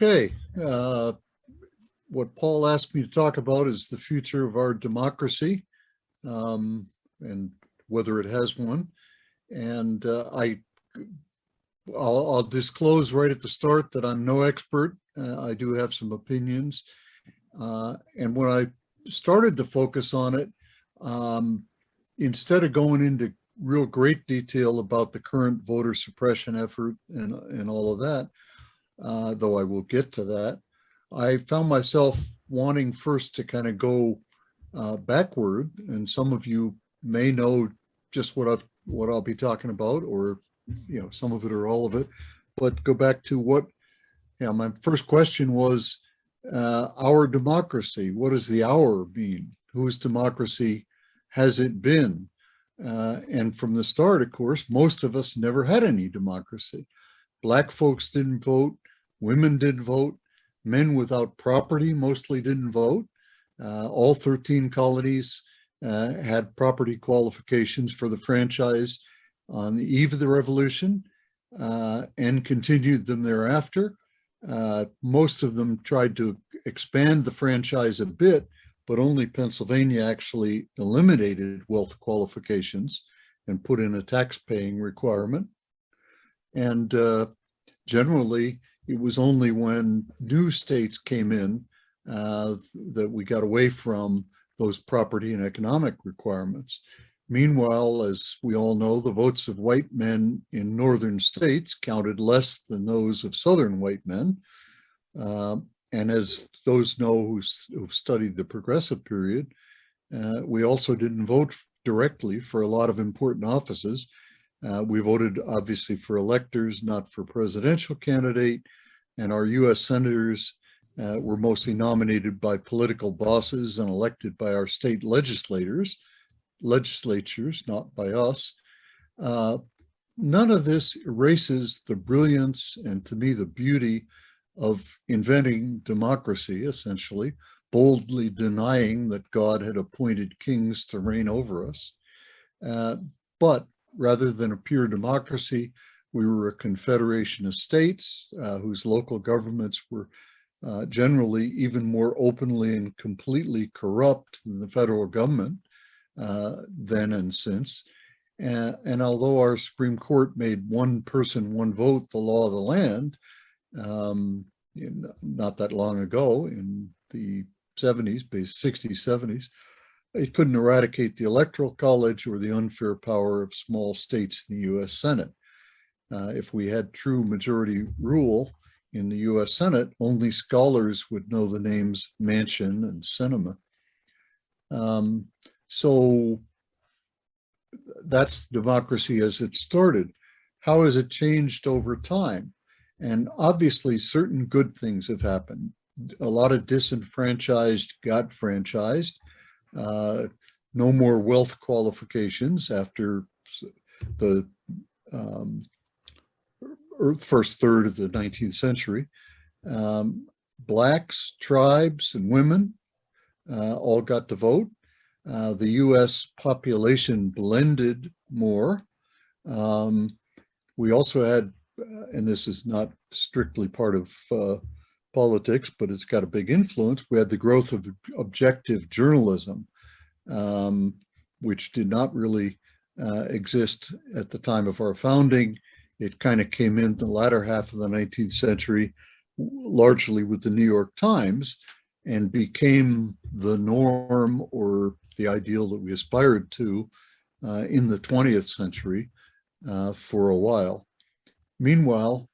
Okay, what Paul asked me to talk about is the future of our democracy, and whether it has one. And I'll disclose right at the start that I'm no expert. I do have some opinions. And when I started to focus on it, um, instead of going into real great detail about the current voter suppression effort and all of that, though I will get to that, I found myself wanting first to kind of go backward, and some of you may know just what I'll be talking about, or some of it or all of it. But go back to what, my first question was, our democracy. What does the our mean? Whose democracy has it been? And from the start, of course, most of us never had any democracy. Black folks didn't vote, women did vote, men without property mostly didn't vote. All 13 colonies had property qualifications for the franchise on the eve of the revolution, and continued them thereafter. Most of them tried to expand the franchise a bit, but only Pennsylvania actually eliminated wealth qualifications and put in a tax-paying requirement. And generally, it was only when new states came in that we got away from those property and economic requirements. Meanwhile, as we all know, the votes of white men in northern states counted less than those of southern white men. And as those know who've studied the progressive period, we also didn't vote directly for a lot of important offices. We voted obviously for electors, not for presidential candidate, and our US senators were mostly nominated by political bosses and elected by our state legislatures, not by us. None of this erases the brilliance and, to me, the beauty of inventing democracy, essentially, boldly denying that God had appointed kings to reign over us. But rather than a pure democracy, we were a confederation of states whose local governments were generally even more openly and completely corrupt than the federal government then and since. And although our Supreme Court made one person, one vote the law of the land, not that long ago in the 60s, 70s, it couldn't eradicate the Electoral College or the unfair power of small states in the US Senate. If we had true majority rule in the US Senate, only scholars would know the names Manchin and Sinema. So that's democracy as it started. How has it changed over time? And obviously, certain good things have happened. A lot of disenfranchised got franchised. No more wealth qualifications after the first third of the 19th century. Blacks, tribes, and women all got to vote. The US population blended more. We also had, and this is not strictly part of politics, but it's got a big influence, we had the growth of objective journalism, which did not really exist at the time of our founding. It kind of came in the latter half of the 19th century, largely with the New York Times, and became the norm or the ideal that we aspired to in the 20th century for a while. Meanwhile,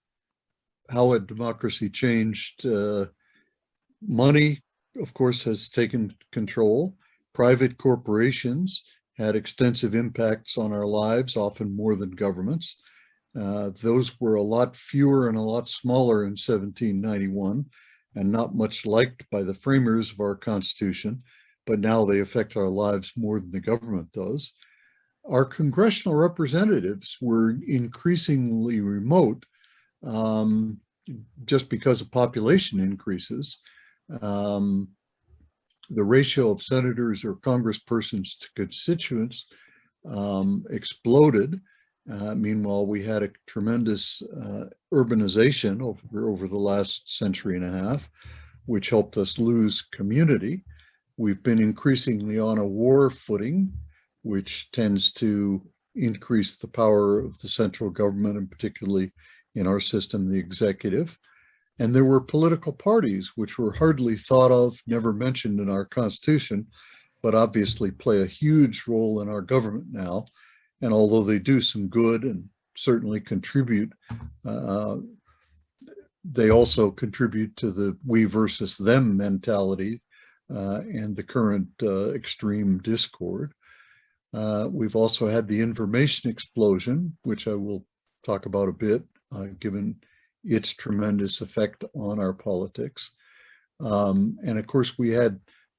how had democracy changed? Money, of course, has taken control. Private corporations had extensive impacts on our lives, often more than governments. Those were a lot fewer and a lot smaller in 1791 and not much liked by the framers of our Constitution, but now they affect our lives more than the government does. Our congressional representatives were increasingly remote just because of population increases. The ratio of senators or congresspersons to constituents exploded, Meanwhile, we had a tremendous urbanization over the last century and a half, which helped us lose community. We've been increasingly on a war footing, which tends to increase the power of the central government, and particularly in our system, the executive. And there were political parties which were hardly thought of, never mentioned in our Constitution, but obviously play a huge role in our government now. And although they do some good and certainly contribute, they also contribute to the we versus them mentality and the current extreme discord. We've also had the information explosion, which I will talk about a bit, given its tremendous effect on our politics. And of course,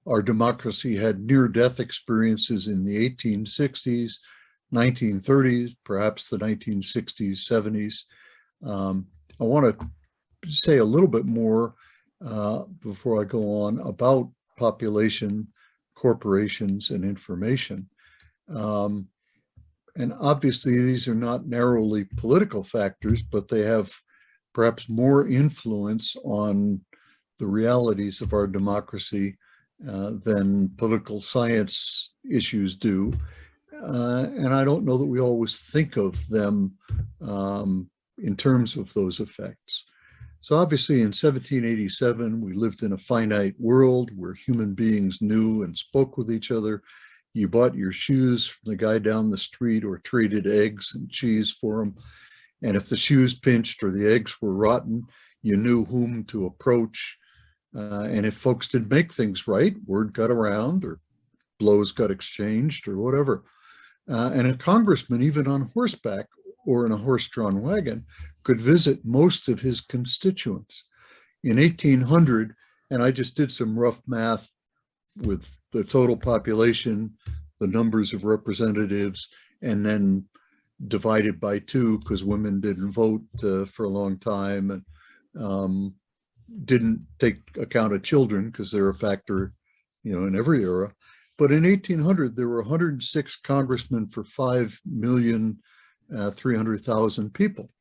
our democracy had near-death experiences in the 1860s, 1930s, perhaps the 1960s, 70s. I want to say a little bit more before I go on about population, corporations, and information. And obviously, these are not narrowly political factors, but they have perhaps more influence on the realities of our democracy than political science issues do. And I don't know that we always think of them in terms of those effects. So obviously in 1787, we lived in a finite world where human beings knew and spoke with each other. You bought your shoes from the guy down the street or traded eggs and cheese for them. And if the shoes pinched or the eggs were rotten, you knew whom to approach. And if folks didn't make things right, word got around or blows got exchanged or whatever. And a congressman, even on horseback or in a horse-drawn wagon, could visit most of his constituents. In 1800, and I just did some rough math with the total population, the numbers of representatives, and then divided by 2 because women didn't vote for a long time and didn't take account of children because they're a factor, in every era. But in 1800, there were 106 congressmen for 5,300,000 people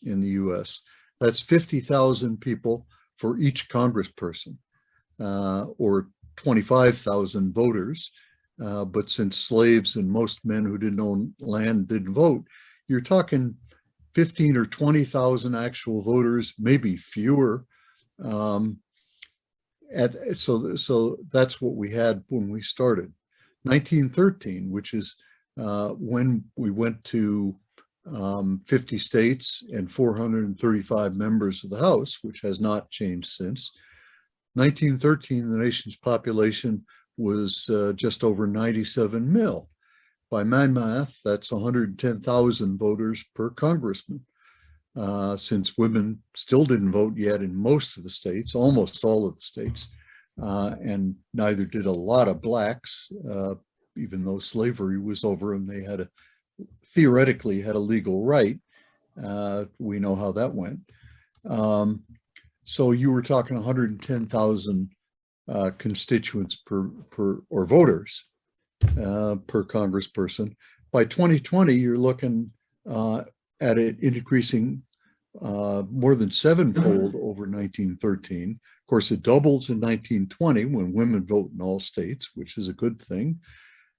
in the US. That's 50,000 people for each congressperson, or 25,000 voters. But since slaves and most men who didn't own land didn't vote, you're talking 15 or 20,000 actual voters, maybe fewer. So that's what we had when we started. 1913, which is when we went to 50 states and 435 members of the House, which has not changed since. 1913, the nation's population was just over 97 mil. By my math, that's 110,000 voters per congressman. Since women still didn't vote yet in most of the states, almost all of the states, and neither did a lot of blacks, even though slavery was over and they theoretically had a legal right. We know how that went. So you were talking 110,000 constituents or voters per congressperson. By 2020, you're looking at it increasing more than 7-fold over 1913. Of course, it doubles in 1920 when women vote in all states, which is a good thing.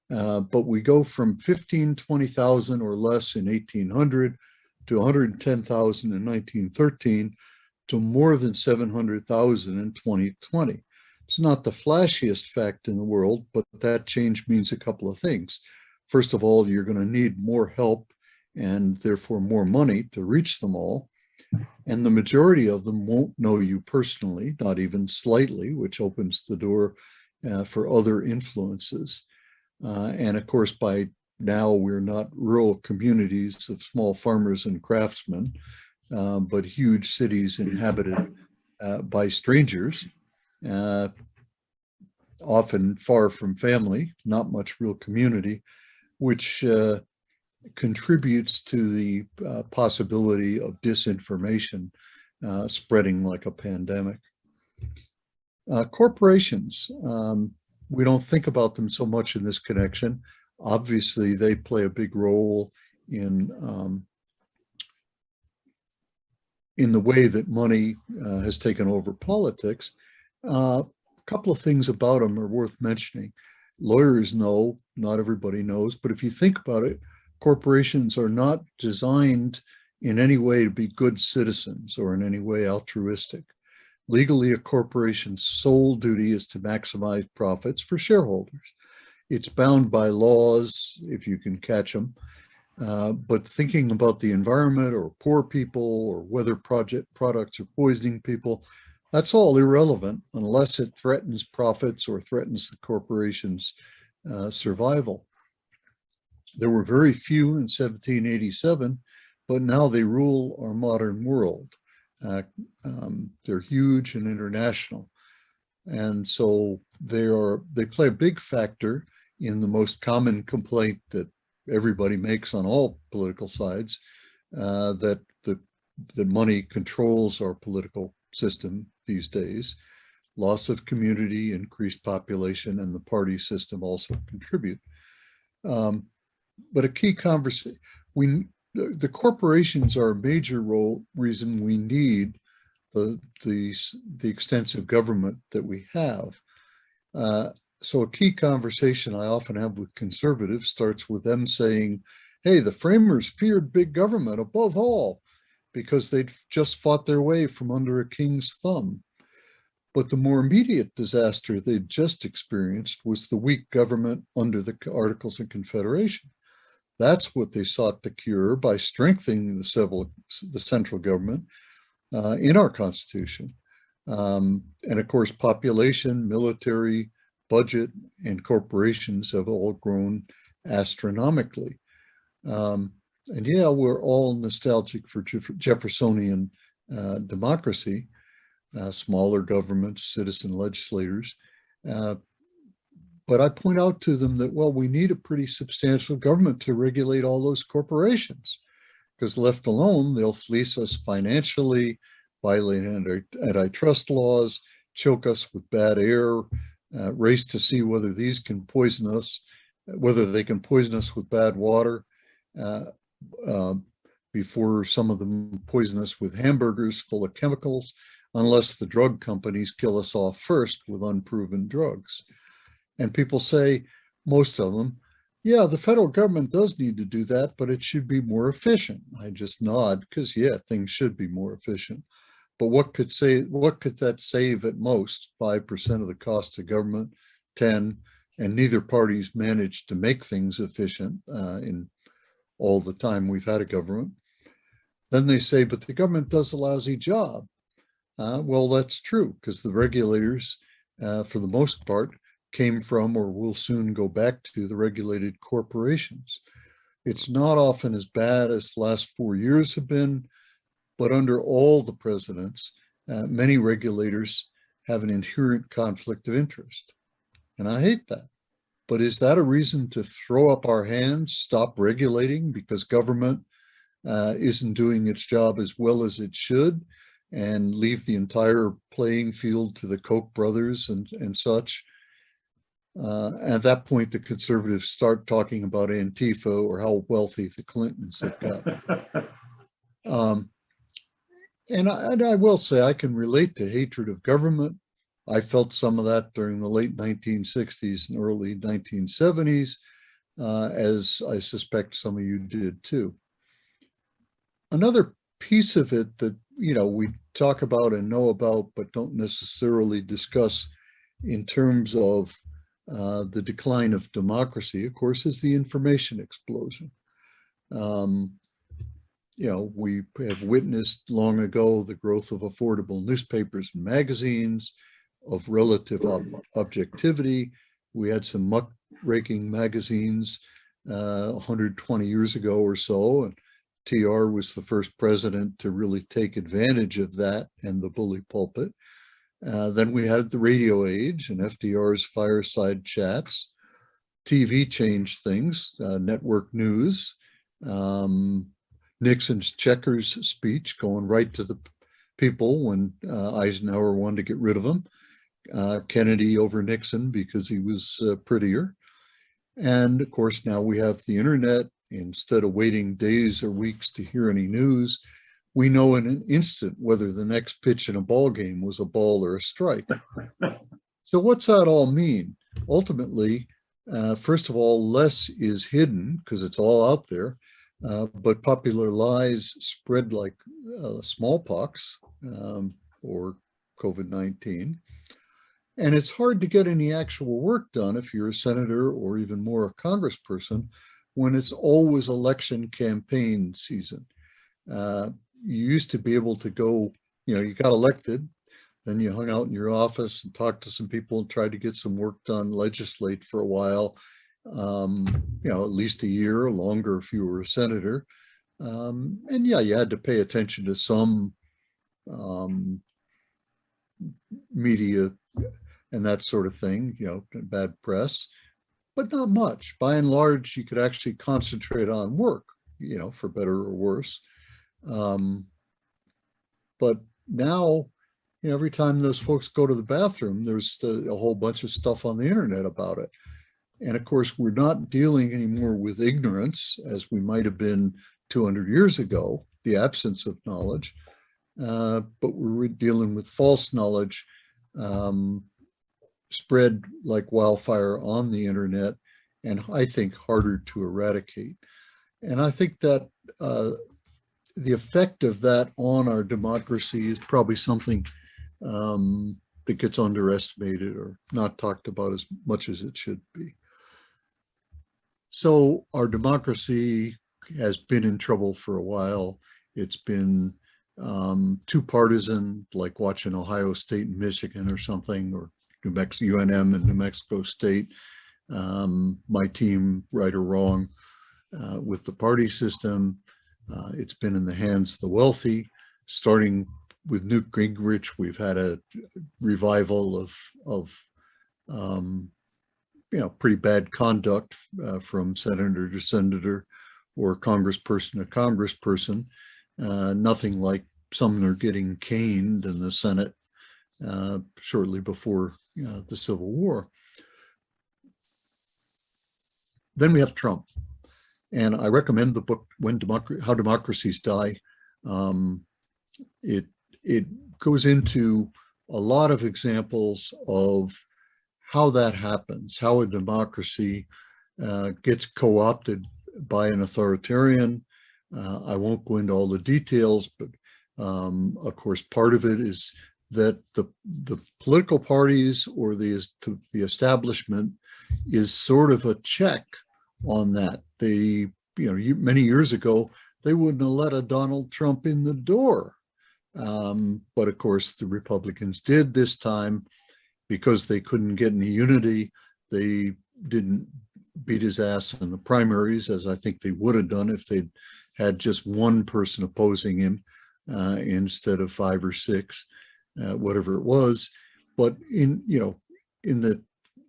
But we go from 20,000 or less in 1800 to 110,000 in 1913 to more than 700,000 in 2020. It's not the flashiest fact in the world, but that change means a couple of things. First of all, you're going to need more help and therefore more money to reach them all. And the majority of them won't know you personally, not even slightly, which opens the door for other influences. And of course, by now, we're not rural communities of small farmers and craftsmen, but huge cities inhabited by strangers, often far from family, not much real community, which contributes to the possibility of disinformation spreading like a pandemic. Corporations, we don't think about them so much in this connection. Obviously, they play a big role in the way that money has taken over politics. A couple of things about them are worth mentioning. Lawyers know, not everybody knows, but if you think about it, corporations are not designed in any way to be good citizens or in any way altruistic. Legally, a corporation's sole duty is to maximize profits for shareholders. It's bound by laws, if you can catch them, but thinking about the environment or poor people or whether products are poisoning people, that's all irrelevant unless it threatens profits or threatens the corporation's survival. There were very few in 1787, but now they rule our modern world. They're huge and international. And so they play a big factor in the most common complaint that everybody makes on all political sides, that money controls our political system these days. Loss of community, increased population, and the party system also contribute. But a key conversation, the corporations are a major reason we need the extensive government that we have. So a key conversation I often have with conservatives starts with them saying, hey, the framers feared big government above all because they'd just fought their way from under a king's thumb. But the more immediate disaster they'd just experienced was the weak government under the Articles of Confederation. That's what they sought to cure by strengthening the central government in our Constitution. And of course, population, military, budget, and corporations have all grown astronomically. And yeah, we're all nostalgic for Jeffersonian democracy, smaller governments, citizen legislators. But I point out to them that, well, we need a pretty substantial government to regulate all those corporations, because left alone, they'll fleece us financially, violate antitrust laws, choke us with bad air, race to see whether these can poison us, whether they can poison us with bad water, before some of them poison us with hamburgers full of chemicals, unless the drug companies kill us off first with unproven drugs. And people say, most of them, yeah, the federal government does need to do that, but it should be more efficient. I just nod because, yeah, things should be more efficient. But what could that save at most? 5% of the cost of government, 10, and neither party's managed to make things efficient in all the time we've had a government. Then they say, but the government does a lousy job. Well, that's true, because the regulators, for the most part, came from or will soon go back to the regulated corporations. It's not often as bad as the last 4 years have been, but under all the presidents, many regulators have an inherent conflict of interest. And I hate that. But is that a reason to throw up our hands, stop regulating because government isn't doing its job as well as it should, and leave the entire playing field to the Koch brothers and such? At that point, the conservatives start talking about Antifa or how wealthy the Clintons have got. And I will say I can relate to hatred of government. I felt some of that during the late 1960s and early 1970s, as I suspect some of you did too. Another piece of it that, we talk about and know about, but don't necessarily discuss in terms of the decline of democracy, of course, is the information explosion. We have witnessed long ago the growth of affordable newspapers and magazines, of relative objectivity. We had some muckraking magazines 120 years ago or so, and TR was the first president to really take advantage of that and the bully pulpit. Then we had the radio age and FDR's fireside chats. TV changed things, network news, Nixon's checkers speech going right to the people when Eisenhower wanted to get rid of him. Kennedy over Nixon because he was prettier. And of course, now we have the internet Instead of waiting days or weeks to hear any news, we know in an instant whether the next pitch in a ball game was a ball or a strike. So what's that all mean? Ultimately, first of all, less is hidden because it's all out there, but popular lies spread like smallpox or COVID-19. And it's hard to get any actual work done if you're a senator or even more a congressperson when it's always election campaign season. You used to be able to go, you got elected, then you hung out in your office and talked to some people and tried to get some work done, legislate for a while, at least a year or longer if you were a senator. And yeah, you had to pay attention to some media and that sort of thing, bad press, but not much. By and large, you could actually concentrate on work, for better or worse. But now, every time those folks go to the bathroom, there's a whole bunch of stuff on the internet about it. And of course, we're not dealing anymore with ignorance as we might have been 200 years ago, the absence of knowledge, but we're dealing with false knowledge spread like wildfire on the internet, and I think harder to eradicate. And I think that the effect of that on our democracy is probably something that gets underestimated or not talked about as much as it should be. So our democracy has been in trouble for a while. It's been too partisan, like watching Ohio State and Michigan or something, or UNM and New Mexico State. My team, right or wrong, with the party system. It's been in the hands of the wealthy. Starting with Newt Gingrich, we've had a revival of pretty bad conduct from senator to senator or congressperson to congressperson. Nothing like Sumner getting caned in the Senate shortly before the Civil War. Then we have Trump. And I recommend the book, How Democracies Die. It goes into a lot of examples of how that happens, how a democracy gets co-opted by an authoritarian. I won't go into all the details, but of course, part of it is that the political parties or the establishment is sort of a check on that. They, many years ago, they wouldn't have let a Donald Trump in the door. But of course, the Republicans did this time because they couldn't get any unity. They didn't beat his ass in the primaries, as I think they would have done if they'd had just one person opposing him instead of 5 or 6, whatever it was. But in the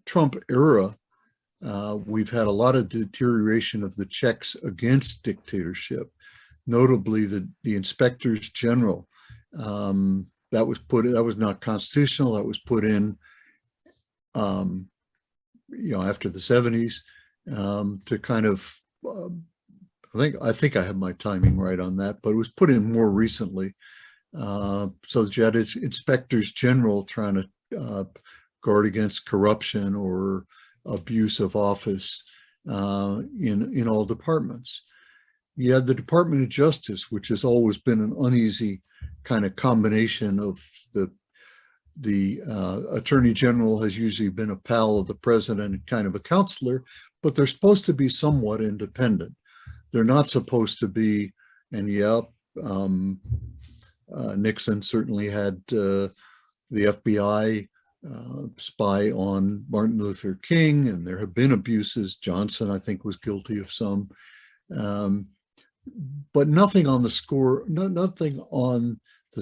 Trump era, we've had a lot of deterioration of the checks against dictatorship, notably the inspectors general. That was not constitutional. That was put in, after the 70s to kind of. I think I have my timing right on that, but it was put in more recently. So that you had inspectors general trying to guard against corruption or abuse of office in all departments. You had the Department of Justice, which has always been an uneasy kind of combination of the Attorney General has usually been a pal of the president and kind of a counselor, but they're supposed to be somewhat independent. They're not supposed to be, and Nixon certainly had the FBI spy on Martin Luther King, and there have been abuses. Johnson, I think, was guilty of some, but nothing on the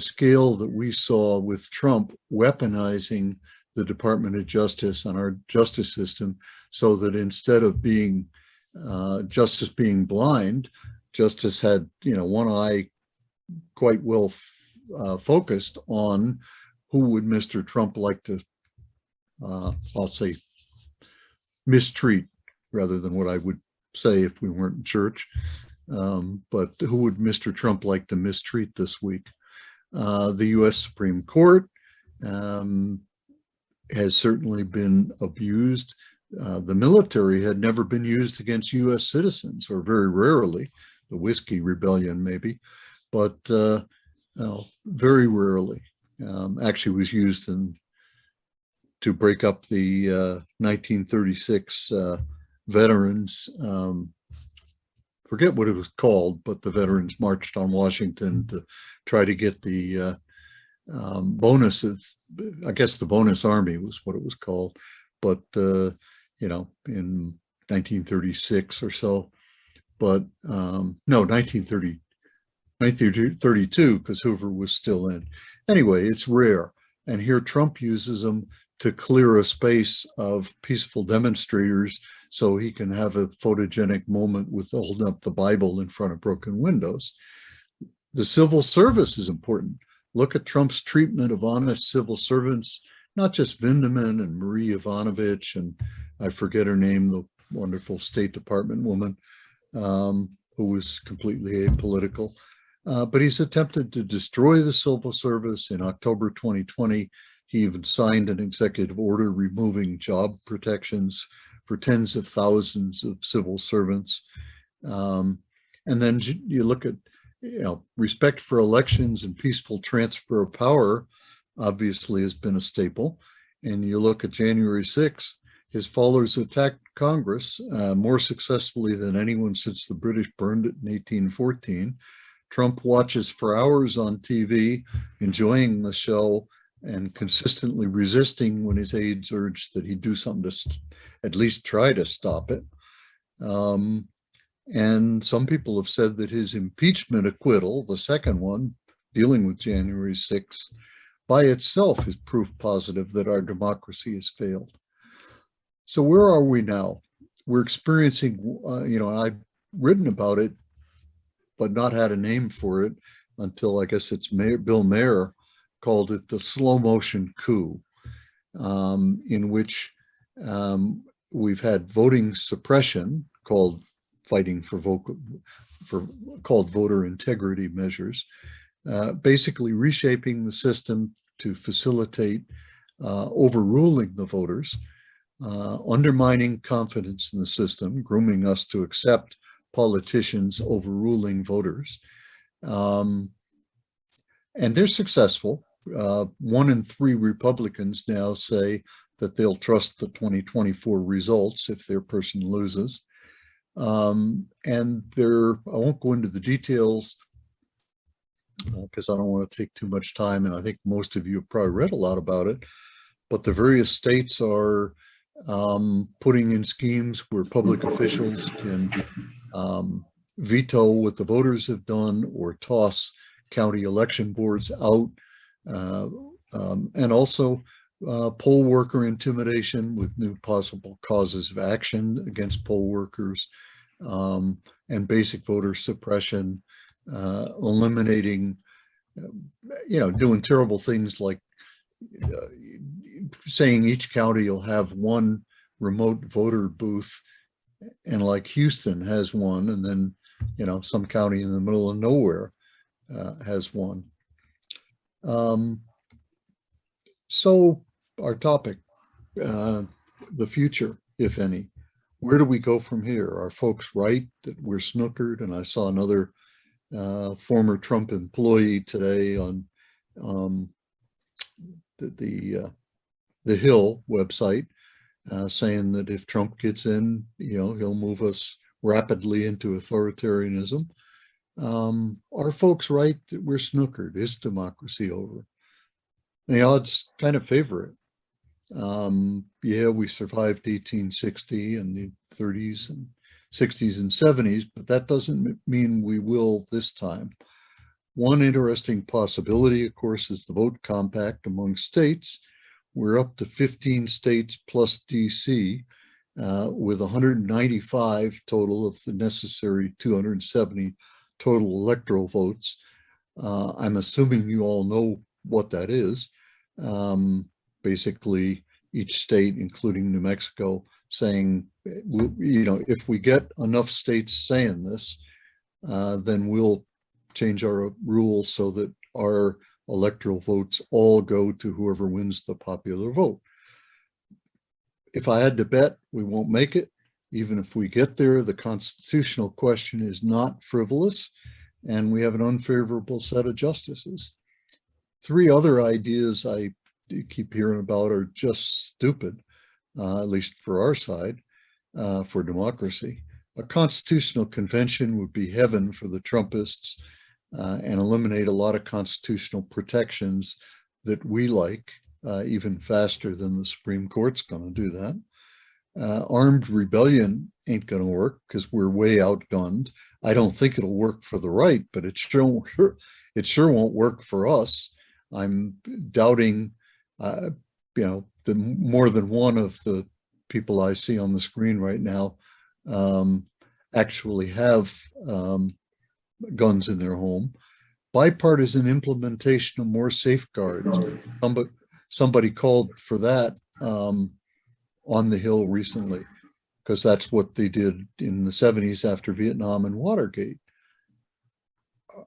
scale that we saw with Trump weaponizing the Department of Justice and our justice system, so that instead of being justice being blind, justice had one eye quite well focused on who would Mr. Trump like to, I'll say, mistreat rather than what I would say if we weren't in church. But who would Mr. Trump like to mistreat this week? The U.S. Supreme Court has certainly been abused. The military had never been used against U.S. citizens, or very rarely. The Whiskey Rebellion, maybe, but very rarely. Actually, was used to break up the 1936 veterans. Forget what it was called, but the veterans marched on Washington to try to get the bonuses. I guess the bonus army was what it was called, but you know, in 1936 or so. But no, 1932, because Hoover was still in. Anyway, it's rare. And here Trump uses them to clear a space of peaceful demonstrators so he can have a photogenic moment with holding up the Bible in front of broken windows. The civil service is important. Look at Trump's treatment of honest civil servants, not just Vindman and Marie Yovanovitch, and I forget her name, the wonderful State Department woman, who was completely apolitical. But he's attempted to destroy the civil service. In October 2020, he even signed an executive order removing job protections for tens of thousands of civil servants. And then you look at, you know, respect for elections and peaceful transfer of power obviously has been a staple. And you look at January 6th, his followers attacked Congress more successfully than anyone since the British burned it in 1814. Trump watches for hours on TV, enjoying the show and consistently resisting when his aides urged that he do something to at least try to stop it. And some people have said that his impeachment acquittal, the second one, dealing with January 6th, by itself is proof positive that our democracy has failed. So where are we now? We're experiencing, you know, I've written about it, but not had a name for it until I guess it's Bill Maher called it the slow motion coup, in which we've had voting suppression called fighting for called voter integrity measures, basically reshaping the system to facilitate overruling the voters, undermining confidence in the system, grooming us to accept politicians overruling voters. And they're successful. 1 in 3 Republicans now say that they'll trust the 2024 results if their person loses. And I won't go into the details because I don't want to take too much time, and I think most of you have probably read a lot about it, but the various states are putting in schemes where public officials can veto what the voters have done or toss county election boards out, and also poll worker intimidation with new possible causes of action against poll workers, and basic voter suppression, eliminating, you know, doing terrible things like saying each county will have 1 remote voter booth, and like Houston has one, and then, you know, some county in the middle of nowhere has one. So our topic, the future, if any. Where do we go from here? Are folks right that we're snookered? And I saw another former Trump employee today on the Hill website saying that if Trump gets in, you know, he'll move us rapidly into authoritarianism. Are folks right that we're snookered? Is democracy over? The odds kind of favor it. Yeah, we survived 1860 and the 30s and 60s and 70s, but that doesn't mean we will this time. One interesting possibility, of course, is the vote compact among states. We're up to 15 states plus DC, with 195 total of the necessary 270 total electoral votes. I'm assuming you all know what that is. Basically, each state, including New Mexico, saying, you know, if we get enough states saying this, then we'll change our rules so that our electoral votes all go to whoever wins the popular vote. If I had to bet, we won't make it. Even if we get there, the constitutional question is not frivolous, and we have an unfavorable set of justices. Three other ideas I keep hearing about are just stupid, at least for our side, for democracy. A constitutional convention would be heaven for the Trumpists and eliminate a lot of constitutional protections that we like, even faster than the Supreme Court's going to do that. Armed rebellion ain't going to work because we're way outgunned. I don't think it'll work for the right, but it sure won't work for us. I'm doubting, you know, the more than one of the people I see on the screen right now actually have guns in their home. Bipartisan implementation of more safeguards. Somebody called for that on the Hill recently, because that's what they did in the 70s after Vietnam and Watergate.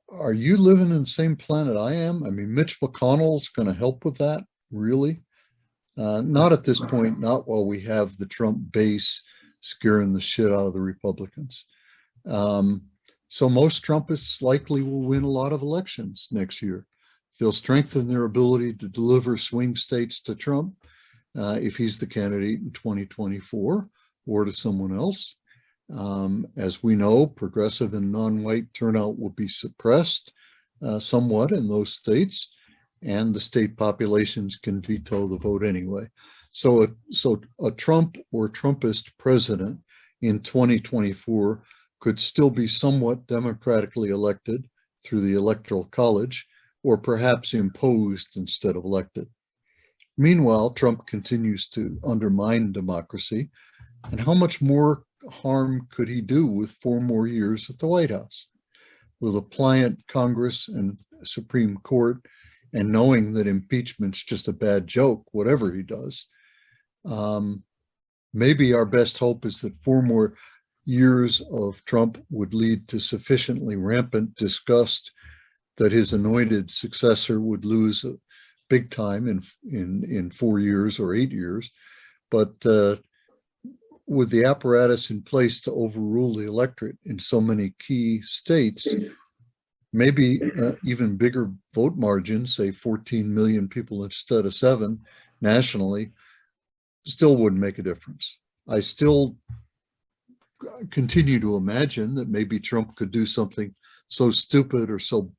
Are you living in the same planet I am? I mean, Mitch McConnell's going to help with that, really? Not at this point, not while we have the Trump base scaring the shit out of the Republicans. So most Trumpists likely will win a lot of elections next year. They'll strengthen their ability to deliver swing states to Trump if he's the candidate in 2024 or to someone else. As we know, progressive and non-white turnout will be suppressed somewhat in those states, and the state populations can veto the vote anyway. So a Trump or Trumpist president in 2024 could still be somewhat democratically elected through the Electoral College, or perhaps imposed instead of elected. Meanwhile, Trump continues to undermine democracy. And how much more harm could he do with 4 more years at the White House? With a pliant Congress and Supreme Court, and knowing that impeachment's just a bad joke, whatever he does, maybe our best hope is that 4 more years of Trump would lead to sufficiently rampant disgust that his anointed successor would lose big time in 4 years or 8 years. But with the apparatus in place to overrule the electorate in so many key states, maybe even bigger vote margins, say 14 million people instead of 7 nationally, still wouldn't make a difference. I still continue to imagine that maybe Trump could do something so stupid or so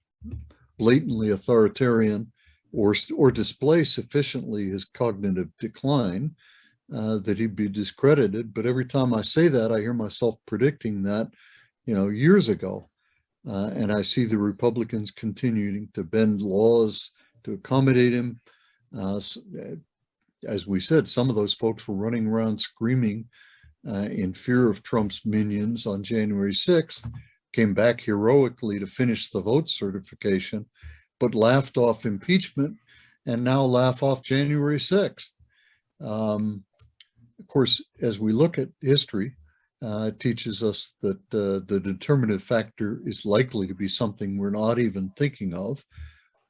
blatantly authoritarian, or display sufficiently his cognitive decline that he'd be discredited. But every time I say that, I hear myself predicting that, you know, years ago. And I see the Republicans continuing to bend laws to accommodate him. As we said, some of those folks were running around screaming in fear of Trump's minions on January 6th, came back heroically to finish the vote certification, but laughed off impeachment and now laugh off January 6th. Of course, as we look at history, it teaches us that the determinative factor is likely to be something we're not even thinking of.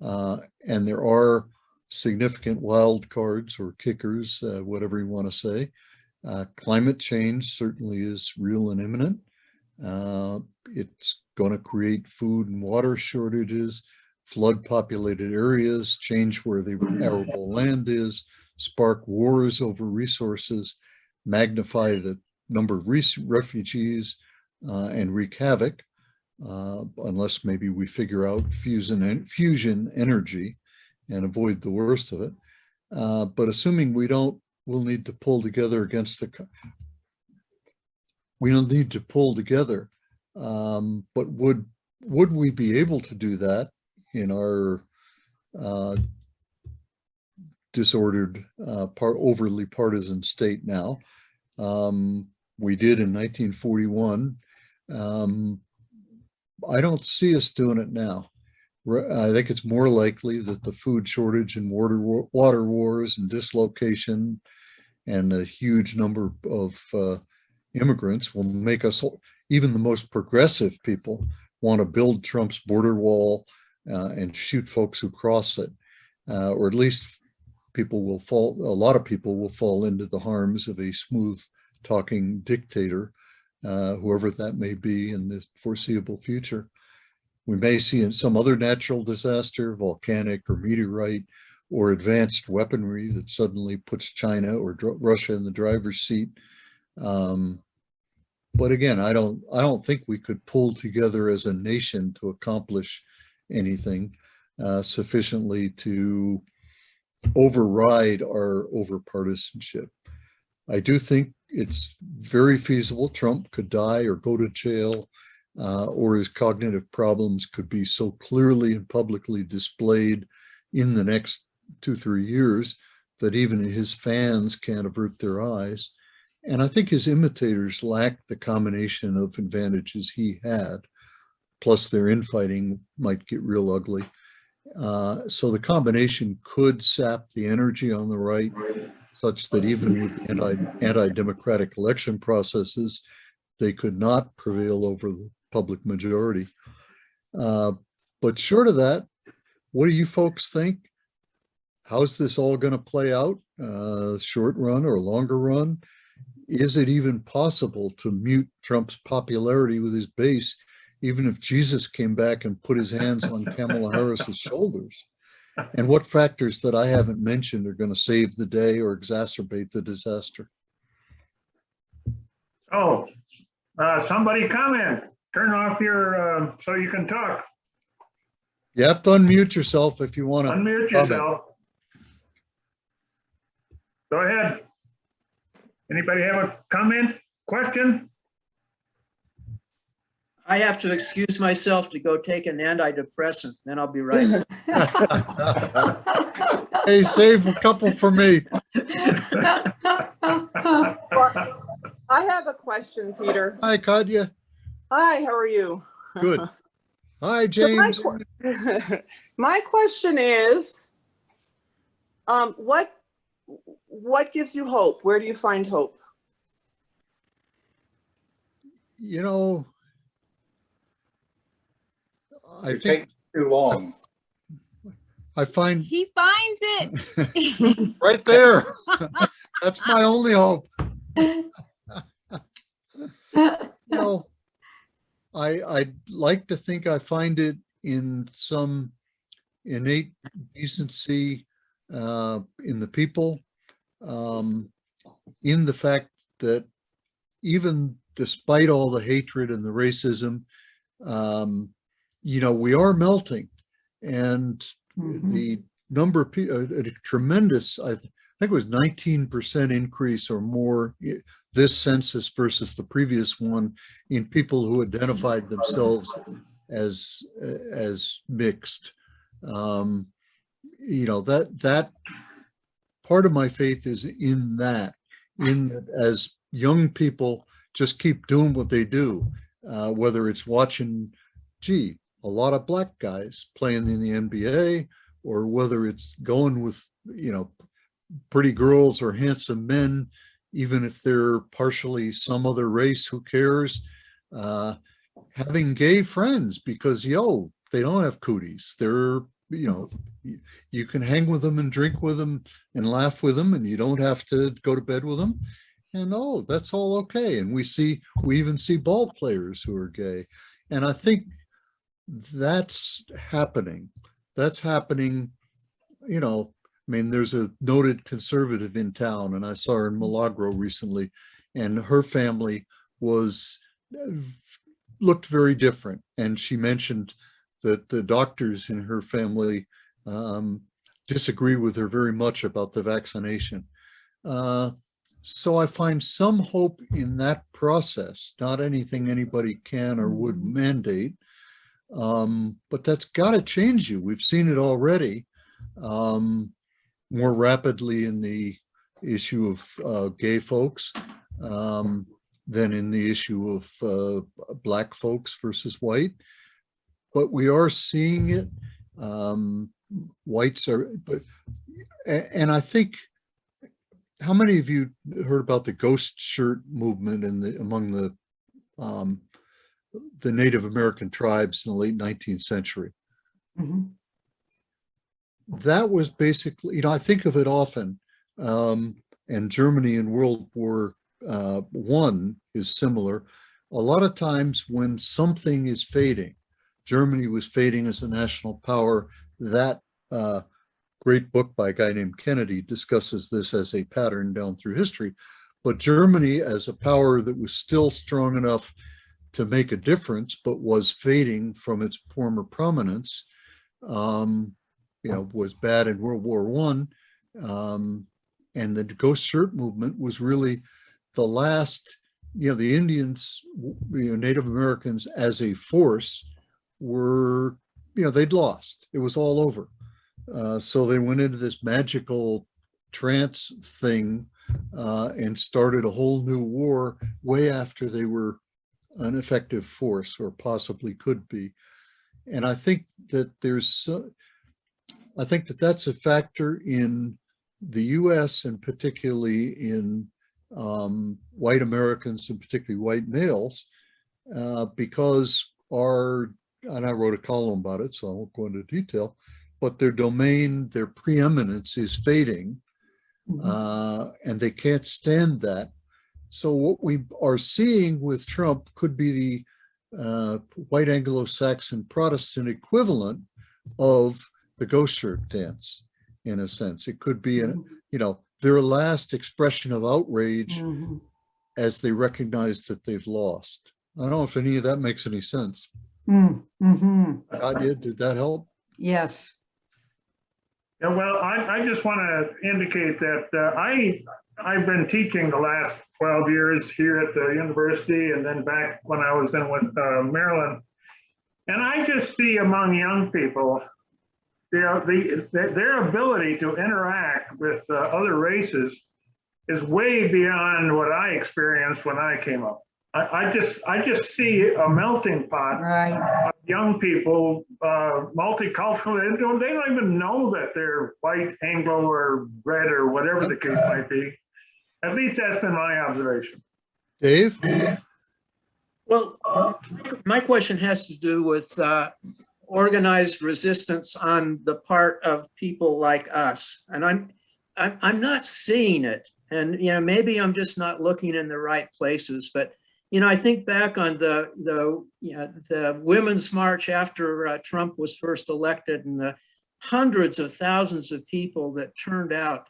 And there are significant wild cards or kickers, whatever you want to say. Climate change certainly is real and imminent. It's going to create food and water shortages, flood populated areas, change where the arable land is, spark wars over resources, magnify the number of refugees, and wreak havoc, unless maybe we figure out fusion energy and avoid the worst of it. But assuming we don't, we'll need to pull together against we'll need to pull together. But would we be able to do that in our disordered, overly partisan state now? We did in 1941. I don't see us doing it now. I think it's more likely that the food shortage and water wars and dislocation and a huge number of immigrants will make us, even the most progressive people, want to build Trump's border wall and shoot folks who cross it, or at least a lot of people will fall into the harms of a smooth talking dictator, whoever that may be in the foreseeable future. We may see some other natural disaster, volcanic or meteorite, or advanced weaponry that suddenly puts China or Russia in the driver's seat. But again, I don't think we could pull together as a nation to accomplish anything sufficiently to override our overpartisanship. I do think it's very feasible Trump could die or go to jail, or his cognitive problems could be so clearly and publicly displayed in the next 2-3 years that even his fans can't avert their eyes. And I think his imitators lack the combination of advantages he had, plus their infighting might get real ugly. So the combination could sap the energy on the right, such that even with anti-democratic election processes, they could not prevail over the public majority. But short of that, what do you folks think? How's this all going to play out? Short run or longer run? Is it even possible to mute Trump's popularity with his base, even if Jesus came back and put his hands on Kamala Harris's shoulders? And what factors that I haven't mentioned are going to save the day or exacerbate the disaster? Oh, somebody comment. Turn off your, so you can talk. You have to unmute yourself if you want to unmute comment. yourself. Go ahead. Anybody have a comment, question? I have to excuse myself to go take an antidepressant, then I'll be right. Hey, save a couple for me. I have a question, Peter. Hi, Kadya. Hi, how are you? Good. Hi, James. So my question is, what gives you hope? Where do you find hope? You know, I It think takes too long. I find He finds it. right there. That's my only hope. You know, I'd like to think I find it in some innate decency in the people, in the fact that even despite all the hatred and the racism, you know, we are melting, and the number of people, a tremendous, I think it was 19% increase or more this census versus the previous one in people who identified themselves as mixed. You know, that part of my faith is in that as young people just keep doing what they do, whether it's watching, gee, a lot of black guys playing in the NBA, or whether it's going with, you know, pretty girls or handsome men, even if they're partially some other race, who cares? Having gay friends, because, yo, they don't have cooties. They're, you know, you can hang with them and drink with them and laugh with them, and you don't have to go to bed with them. And oh, that's all okay. And we even see ball players who are gay. And I think that's happening. That's happening, you know. I mean, there's a noted conservative in town, and I saw her in Milagro recently, and her family looked very different. And she mentioned that the doctors in her family disagree with her very much about the vaccination. So I find some hope in that process, not anything anybody can or would mandate. But that's got to change you. We've seen it already. More rapidly in the issue of gay folks than in the issue of black folks versus white. But we are seeing it Whites are, but, and I think, how many of you heard about the ghost shirt movement among the Native American tribes in the late 19th century? Mhm. That was basically, I think of it often, and Germany in World War I is similar. A lot of times when something is fading, Germany was fading as a national power. That great book by a guy named Kennedy discusses this as a pattern down through history. But Germany, as a power that was still strong enough to make a difference, but was fading from its former prominence, was bad in World War I. And the ghost shirt movement was really the last, the Indians, Native Americans as a force were, they'd lost. It was all over. So they went into this magical trance thing and started a whole new war way after they were an effective force, or possibly could be. And I think that that's a factor in the US, and particularly in white Americans, and particularly white males, because and I wrote a column about it, so I won't go into detail, but their domain, their preeminence is fading, and they can't stand that. So what we are seeing with Trump could be the white Anglo-Saxon Protestant equivalent of the ghost shirt dance, in a sense. It could be, their last expression of outrage as they recognize that they've lost. I don't know if any of that makes any sense. Did that help? Yes. Yeah, well, I just want to indicate that I've been teaching the last 12 years here at the university, and then back when I was in with Maryland. And I just see among young people, their ability to interact with other races is way beyond what I experienced when I came up. I just see a melting pot of young people, multicultural. They don't even know that they're white, Anglo, or red, or whatever the case might be. At least that's been my observation. Dave? Well, my question has to do with organized resistance on the part of people like us, and I'm not seeing it. And maybe I'm just not looking in the right places. But I think back on the Women's March after Trump was first elected, and the hundreds of thousands of people that turned out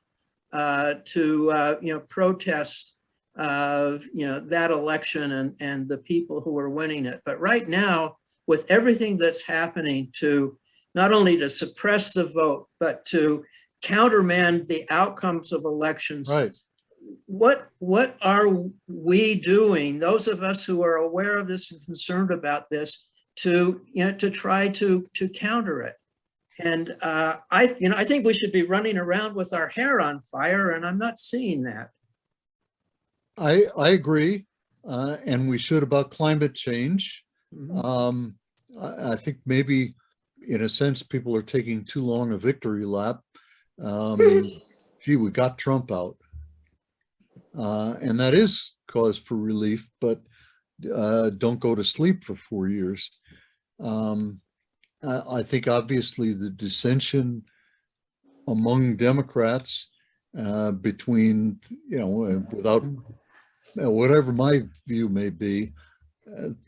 to protest that election and the people who were winning it. But right now, with everything that's happening to not only to suppress the vote, but to countermand the outcomes of elections, Right. What are we doing, those of us who are aware of this and concerned about this, to try to counter it? And I think we should be running around with our hair on fire, and I'm not seeing that. I agree, and we should about climate change. I think maybe, in a sense, people are taking too long a victory lap. Gee, we got Trump out, and that is cause for relief, but don't go to sleep for 4 years. I think obviously the dissension among Democrats between, without whatever my view may be,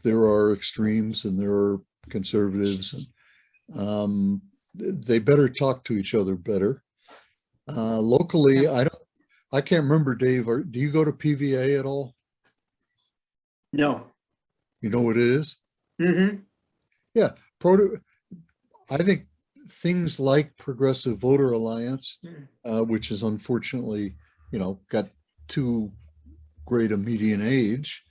there are extremes and there are conservatives, and they better talk to each other better. Locally, I can't remember, Dave, do you go to PVA at all? No. You know what it is? Mm-hmm. Yeah. I think things like Progressive Voter Alliance, which is unfortunately, got too great a median age,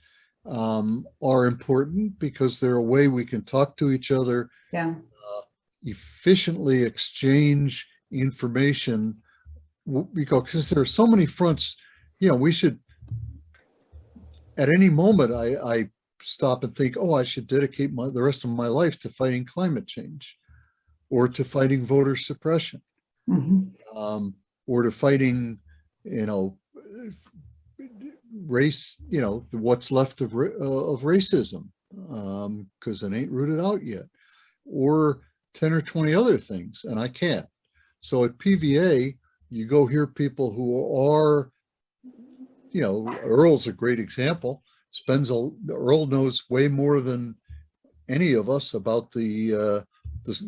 are important because they're a way we can talk to each other, efficiently exchange information, because there are so many fronts. We should, at any moment, I stop and think, oh, I should dedicate the rest of my life to fighting climate change. or to fighting voter suppression, or to fighting, race, what's left of racism, because it ain't rooted out yet, or 10 or 20 other things, and I can't. So at PVA, you go hear people who are, Earl's a great example. Earl knows way more than any of us about the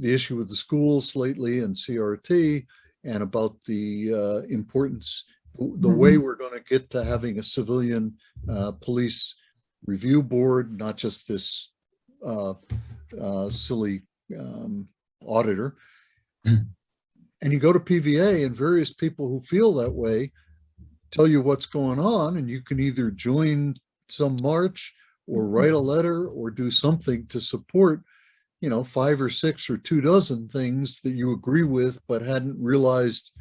issue with the schools lately and CRT, and about the importance, the way we're going to get to having a civilian police review board, not just this silly auditor. And you go to PVA, and various people who feel that way tell you what's going on, and you can either join some march or write a letter or do something to support, 5 or 6 or 24 things that you agree with, but hadn't realized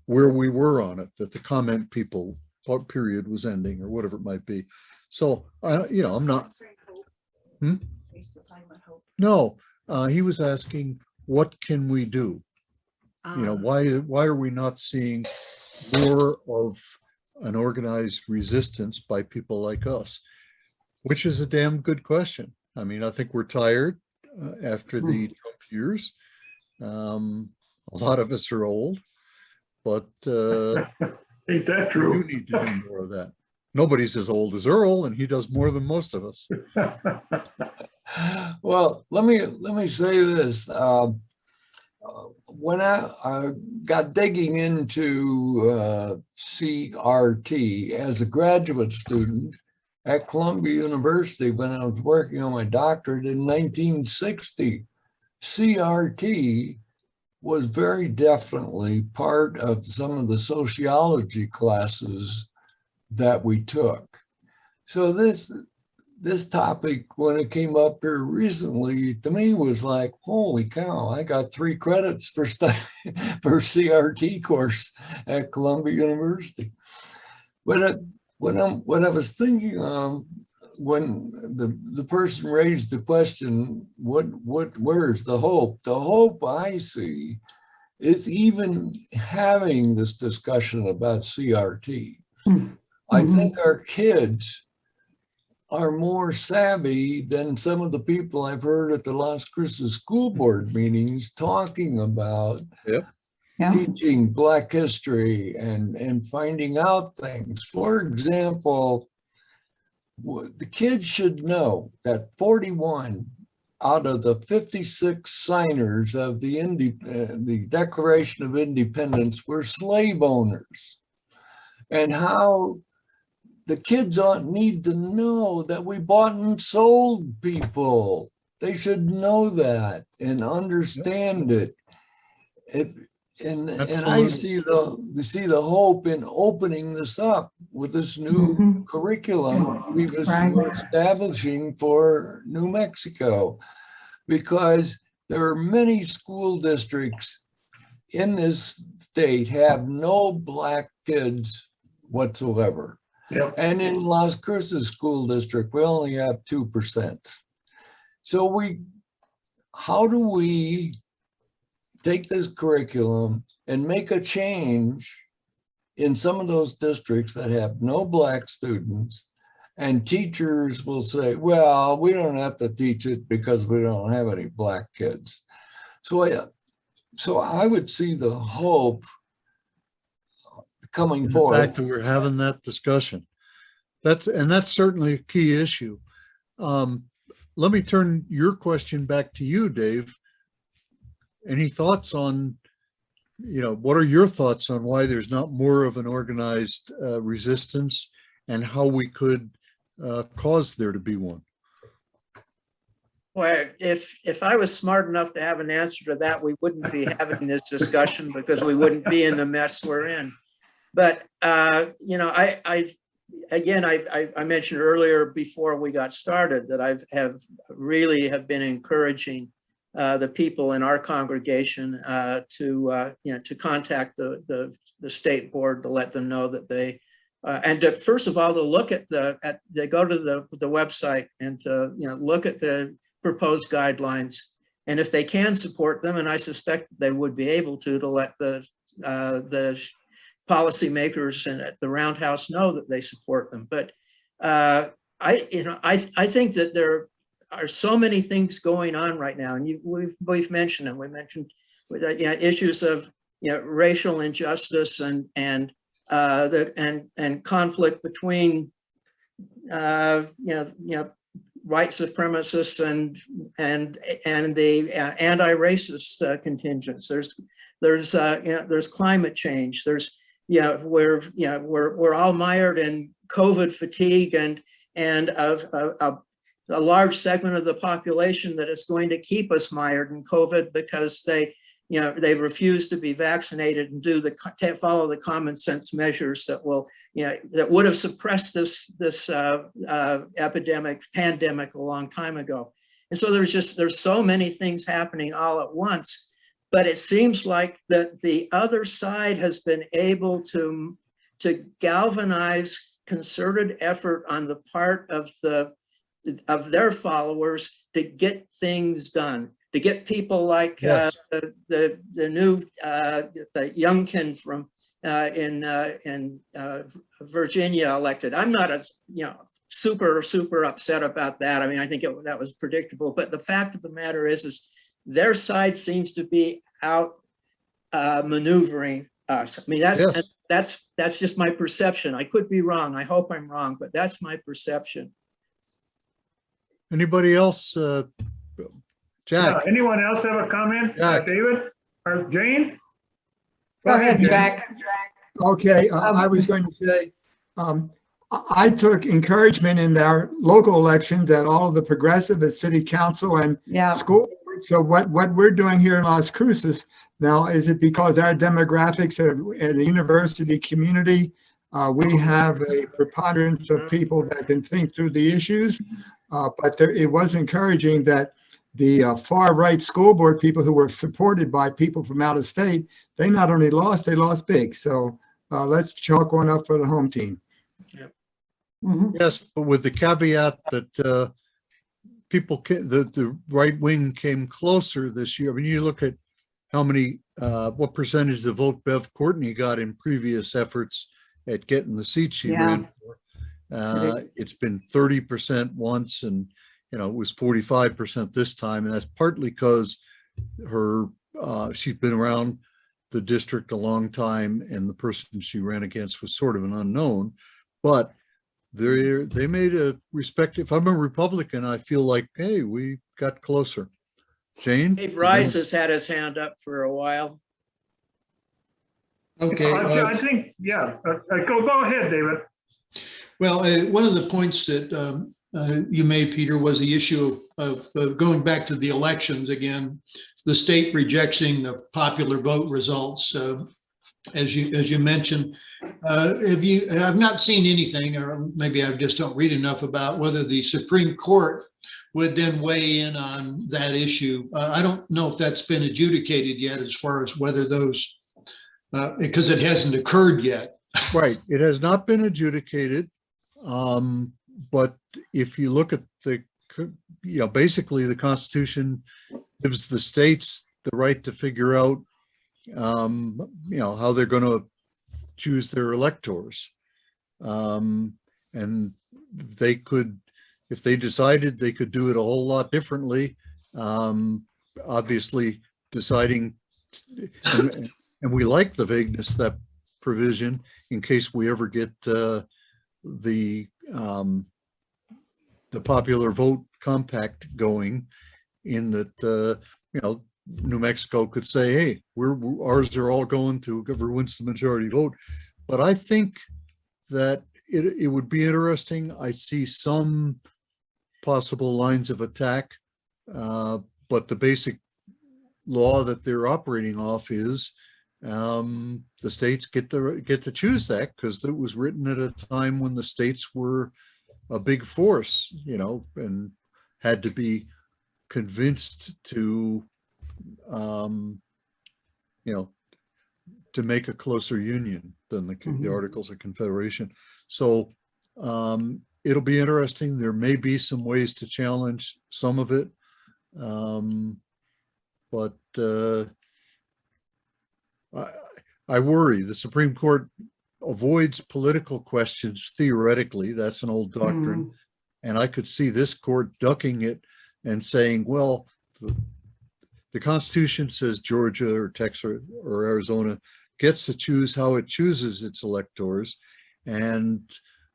where we were on it, that the comment people thought period was ending or whatever it might be. So, I'm not. No, he was asking, what can we do? Why are we not seeing more of an organized resistance by people like us? Which is a damn good question. I mean, I think we're tired after the Trump years. A lot of us are old, but ain't that true? We do need to do more of that. Nobody's as old as Earl, and he does more than most of us. Well, let me say this. When I got digging into CRT as a graduate student at Columbia University, when I was working on my doctorate in 1960, CRT was very definitely part of some of the sociology classes that we took. So this topic, when it came up here recently, to me was like, holy cow, I got 3 credits for CRT course at Columbia University. But what I was thinking of when the person raised the question, where's the hope? The hope I see is even having this discussion about CRT. I think our kids are more savvy than some of the people I've heard at the Las Cruces school board meetings talking about teaching Black history and finding out things. For example, the kids should know that 41 out of the 56 signers of the Declaration of Independence were slave owners, and how the kids need to know that we bought and sold people. They should know that and understand it. And I see the hope in opening this up with this new curriculum we're establishing for New Mexico, because there are many school districts in this state have no Black kids whatsoever. Yep. And in Las Cruces School District, we only have 2%. So how do we take this curriculum and make a change in some of those districts that have no Black students, and teachers will say, well, we don't have to teach it because we don't have any Black kids. So I would see the hope coming forth. The fact that we're having that discussion, that's certainly a key issue. Let me turn your question back to you, Dave. Any thoughts on, what are your thoughts on why there's not more of an organized resistance, and how we could cause there to be one? Well, if I was smart enough to have an answer to that, we wouldn't be having this discussion, because we wouldn't be in the mess we're in. But, I mentioned earlier before we got started that I have been encouraging the people in our congregation to contact the state board to let them know that they, and to, first of all, to look at they go to the website and to look at the proposed guidelines And if they can support them, and I suspect they would be able to let the policymakers and at the Roundhouse know that they support them. But I think that there are so many things going on right now, and we've mentioned them. We mentioned issues of racial injustice and conflict between white supremacists and the anti-racist contingents. There's climate change. We're all mired in COVID fatigue and a large segment of the population that is going to keep us mired in COVID because they refuse to be vaccinated and follow the common sense measures that would have suppressed this pandemic a long time ago. And so there's so many things happening all at once, but it seems like that the other side has been able to galvanize concerted effort on the part of their followers to get things done, to get people like Yes. the Youngkin from in Virginia elected. I'm not as super upset about that. I mean, I think that was predictable. But the fact of the matter is their side seems to be out maneuvering us. I mean, that's just my perception. I could be wrong. I hope I'm wrong, but that's my perception. Anybody else? Jack? Anyone else have a comment? David or Jane? Go ahead, Jack. Okay, I was going to say, I took encouragement in our local elections that all of the progressive at city council and school board. So what we're doing here in Las Cruces now, is it because our demographics at the university community, we have a preponderance of people that can think through the issues, but it was encouraging that the far right school board people who were supported by people from out of state, they not only lost, they lost big. So let's chalk one up for the home team. Yep. Mm-hmm. Yes, but with the caveat that the right wing came closer this year. I mean, you look at how many, what percentage of vote Bev Courtney got in previous efforts at getting the seat she ran for. It's been 30% once, and it was 45% this time, and that's partly because she's been around the district a long time, and the person she ran against was sort of an unknown. But they made a respect. If I'm a Republican, I feel like, hey, we got closer. Jane? Dave Rice has had his hand up for a while. Okay. I think, go ahead, David. Well, one of the points that you made, Peter, was the issue of going back to the elections again, the state rejecting the popular vote results. As you mentioned, I've not seen anything, or maybe I just don't read enough about whether the Supreme Court would then weigh in on that issue. I don't know if that's been adjudicated yet, as far as whether those, because it hasn't occurred yet. Right, it has not been adjudicated, but if you look at basically the Constitution gives the states the right to figure out, how they're going to choose their electors, and they could, if they decided, they could do it a whole lot differently. Obviously, deciding, and we like the vagueness, that provision, in case we ever get the popular vote compact going, in that New Mexico could say, hey, ours are all going to whoever wins the majority vote. But I think that it would be interesting. I see some possible lines of attack, but the basic law that they're operating off is the states get to choose that, because it was written at a time when the states were a big force, and had to be convinced to to make a closer union than the Articles of Confederation. So it'll be interesting. There may be some ways to challenge some of it. but I worry the Supreme Court avoids political questions theoretically. That's an old doctrine. And I could see this court ducking it and saying, well, the Constitution says Georgia or Texas or Arizona gets to choose how it chooses its electors. And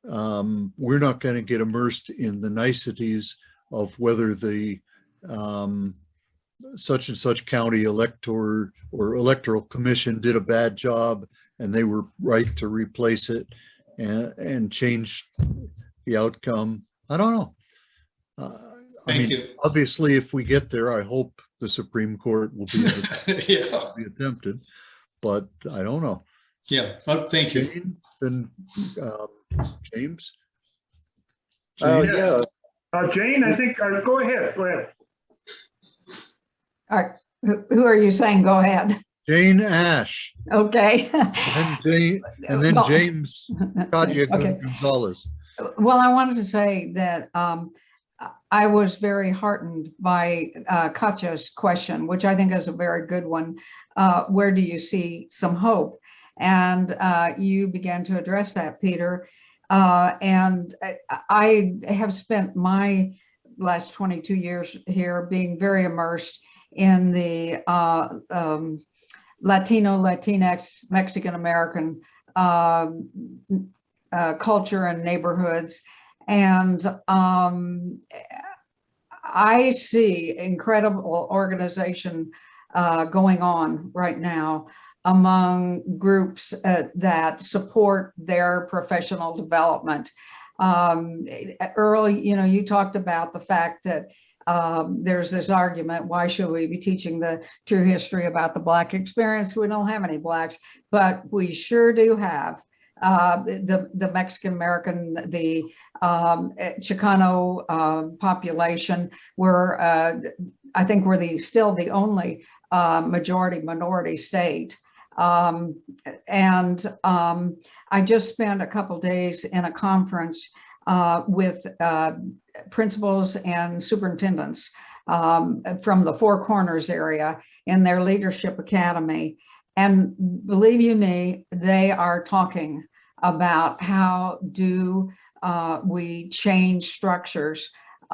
we're not going to get immersed in the niceties of whether the such and such county elector or electoral commission did a bad job and they were right to replace it and change the outcome. I don't know. Thank you. Obviously, if we get there, I hope the Supreme Court will be, Yeah. be attempted, but I don't know. Yeah. Oh, thank you. Jane, then James. Yeah. Jane, I think, go ahead. All right. Who are you saying? Go ahead. Jane Ash. Okay. And then Well, James Kadia okay. Gonzalez. Well, I wanted to say that I was very heartened by Katya's question, which I think is a very good one. Where do you see some hope? And you began to address that, Peter. And I have spent my last 22 years here being very immersed in the Latino, Latinx, Mexican American culture and neighborhoods. And I see incredible organization going on right now among groups that support their professional development. Early, you talked about the fact that there's this argument, why should we be teaching the true history about the Black experience? We don't have any Blacks, but we sure do have the Mexican American, the Chicano population. We're, I think we're still the only majority minority state. And I just spent a couple days in a conference with principals and superintendents from the Four Corners area in their leadership academy. And believe you me, they are talking about how do we change structures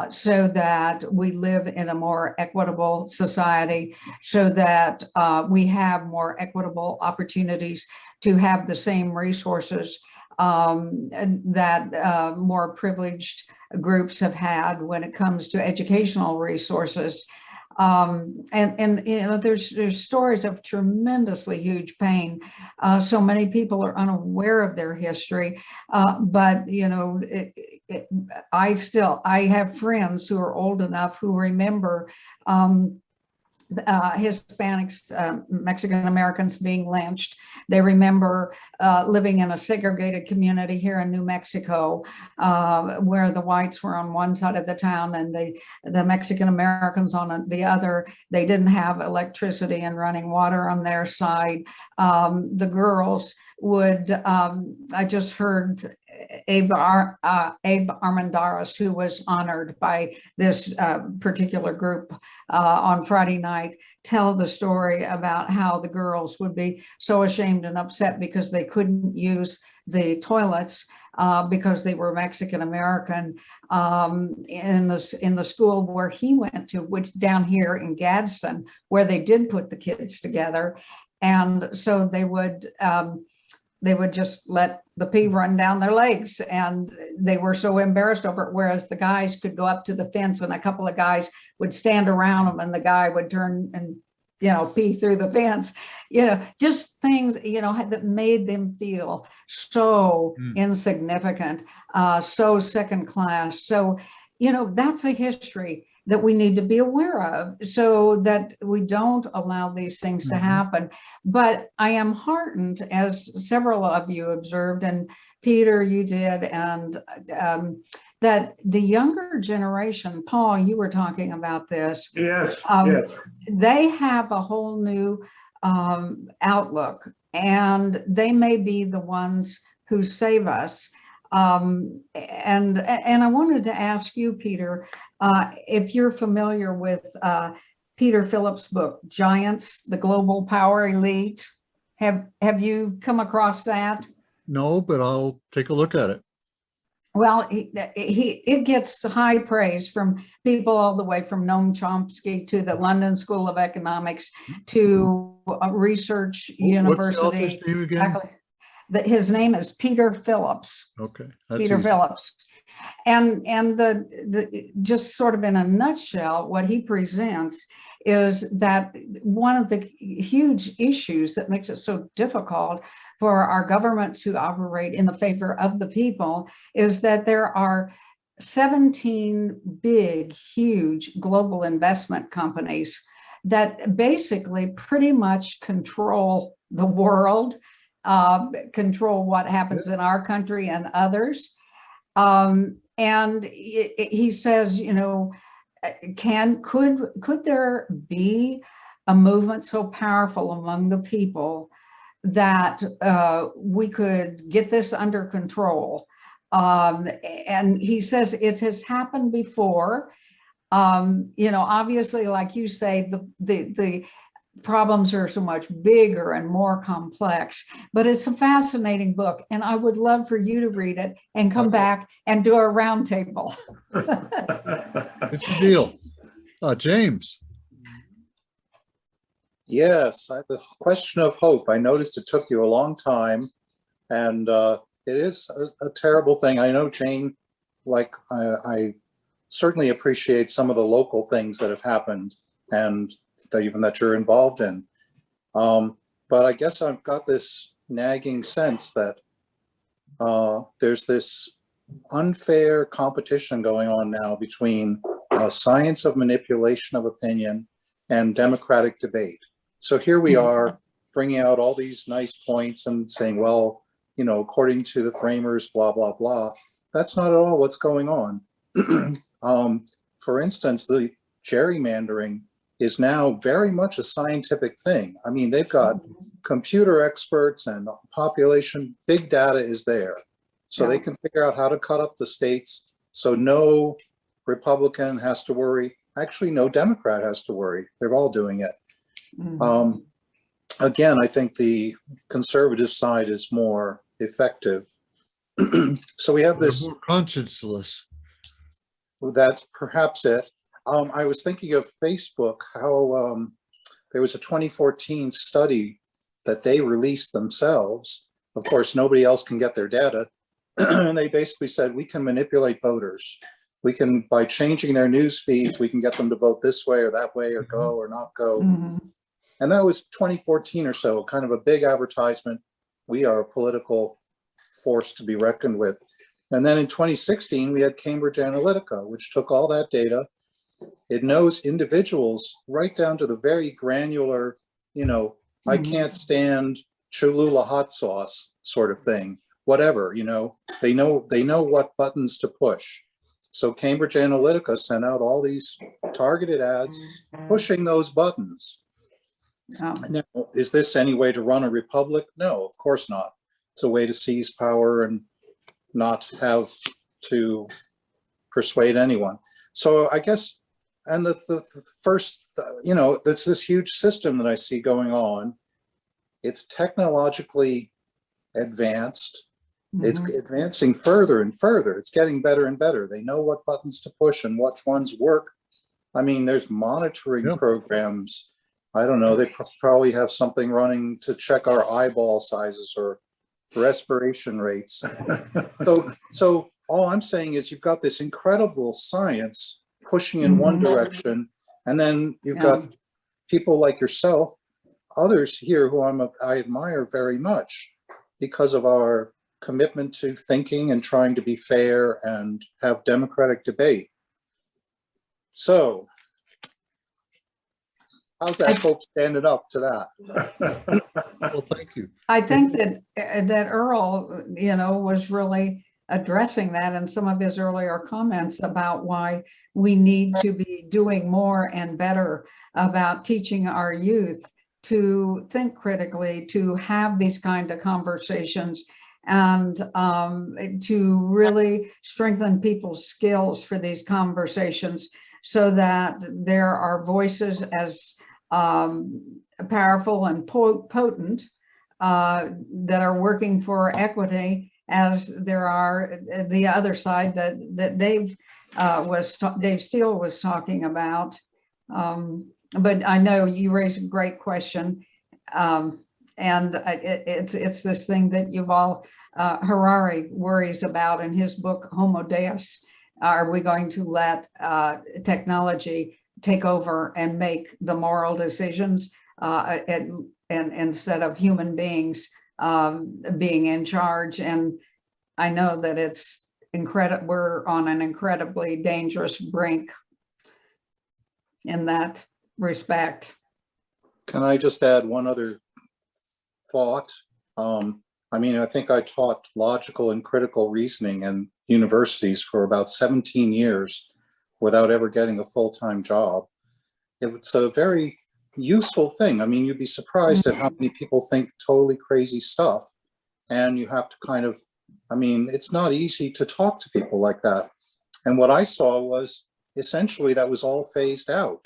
so that we live in a more equitable society, so that we have more equitable opportunities to have the same resources that more privileged groups have had when it comes to educational resources. And there's stories of tremendously huge pain. So many people are unaware of their history, but I have friends who are old enough who remember Hispanics, Mexican Americans being lynched. They remember living in a segregated community here in New Mexico, where the whites were on one side of the town and the Mexican Americans on the other. They didn't have electricity and running water on their side. The girls would, I just heard Abe Armendariz, who was honored by this particular group on Friday night, tell the story about how the girls would be so ashamed and upset because they couldn't use the toilets because they were Mexican American in the school where he went to, which down here in Gadsden, where they did put the kids together. And so they would just let the pee run down their legs, and they were so embarrassed over it. Whereas the guys could go up to the fence and a couple of guys would stand around them and the guy would turn and, pee through the fence, just things, that made them feel so insignificant, so second class. So, that's a history that we need to be aware of so that we don't allow these things to happen. But I am heartened, as several of you observed, and Peter, you did, and that the younger generation, Paul, you were talking about this. Yes, yes. yes. They have a whole new outlook, and they may be the ones who save us. And I wanted to ask you, Peter, if you're familiar with Peter Phillips' book, Giants, the Global Power Elite. Have you come across that? No, but I'll take a look at it. Well, it gets high praise from people all the way from Noam Chomsky to the London School of Economics to a research university. What's the author's name again? His name is Peter Phillips. Okay. Peter easy. Phillips. And the just sort of in a nutshell, what he presents is that one of the huge issues that makes it so difficult for our government to operate in the favor of the people is that there are 17 big, huge global investment companies that basically pretty much control the world, control what happens in our country and others. And he says, you know, could there be a movement so powerful among the people that we could get this under control? And he says it has happened before. You know, obviously, like you say, the problems are so much bigger and more complex, but it's a fascinating book, and I would love for you to read it and come back and do a roundtable. It's a deal. James. Yes, the question of hope. I noticed it took you a long time, and it is a terrible thing. I know, Jane, like I certainly appreciate some of the local things that have happened and even that you're involved in. But I guess I've got this nagging sense that there's this unfair competition going on now between science of manipulation of opinion and democratic debate. So here we are bringing out all these nice points and saying, well, you know, according to the framers, blah, blah, blah. That's not at all what's going on. For instance, the gerrymandering is now very much a scientific thing. I mean, they've got computer experts and population, big data is there. So they can figure out how to cut up the states so no Republican has to worry. Actually, no Democrat has to worry. They're all doing it. Again, I think the conservative side is more effective. So we have this more conscienceless. That's perhaps it. I was thinking of Facebook, how there was a 2014 study that they released themselves. Of course, nobody else can get their data. And they basically said, we can manipulate voters. We can, by changing their news feeds, we can get them to vote this way or that way or go or not go. And that was 2014 or so, kind of a big advertisement. We are a political force to be reckoned with. And then in 2016, we had Cambridge Analytica, which took all that data. It knows individuals right down to the very granular, you know, I can't stand Cholula hot sauce sort of thing, whatever, you know, they know what buttons to push. So Cambridge Analytica sent out all these targeted ads pushing those buttons. Now, is this any way to run a republic? No, of course not. It's a way to seize power and not have to persuade anyone. So I guess, and the first, you know, it's this huge system that I see going on. It's technologically advanced. It's advancing further and further. It's getting better and better. They know what buttons to push and which ones work. I mean, there's monitoring programs. I don't know, they probably have something running to check our eyeball sizes or respiration rates. So all I'm saying is you've got this incredible science pushing in one direction, and then you've got people like yourself, others here who I admire very much because of our commitment to thinking and trying to be fair and have democratic debate. So how's that folks standing up to that? Well, thank you. I think that Earl, you know, was really addressing that in some of his earlier comments about why we need to be doing more and better about teaching our youth to think critically, to have these kind of conversations, and to really strengthen people's skills for these conversations. so that there are voices as powerful and potent that are working for equity as there are the other side that Dave Steele was talking about. But I know you raised a great question. And it's this thing that Yuval Harari worries about in his book, Homo Deus. Are we going to let technology take over and make the moral decisions and instead of human beings being in charge? And I know that it's incredible. We're on an incredibly dangerous brink in that respect. Can I just add one other thought? I mean, I think I taught logical and critical reasoning in universities for about 17 years without ever getting a full-time job. It's a very useful thing. I mean, you'd be surprised at how many people think totally crazy stuff. And you have to kind of, I mean, it's not easy to talk to people like that. And what I saw was essentially that was all phased out,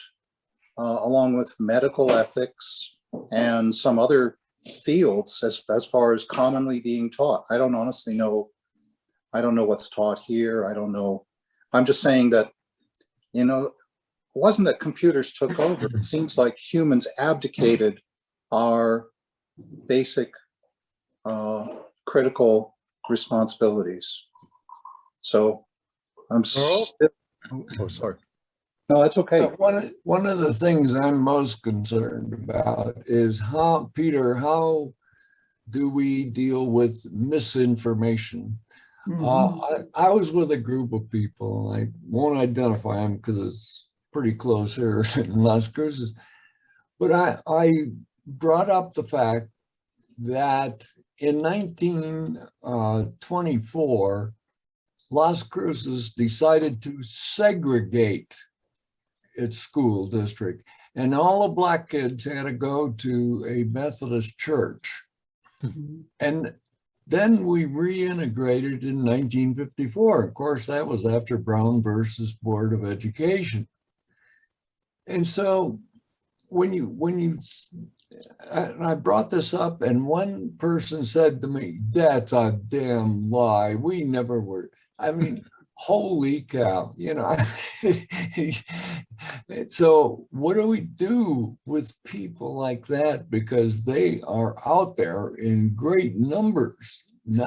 along with medical ethics and some other fields as far as commonly being taught. I don't honestly know. I don't know what's taught here. I don't know. I'm just saying that, you know, it wasn't that computers took over. It seems like humans abdicated our basic critical responsibilities. So I'm still, Oh, sorry. no, that's okay. One of the things I'm most concerned about is how, Peter, how do we deal with misinformation? I was with a group of people. I won't identify them because it's pretty close here in Las Cruces. But I brought up the fact that in 1924, Las Cruces decided to segregate its school district, and all the black kids had to go to a Methodist church. And then we reintegrated in 1954. Of course, that was after Brown versus Board of Education. And so I brought this up, and one person said to me, "That's a damn lie. We never were." I mean, holy cow, you know. So what do we do with people like that? Because they are out there in great numbers. It's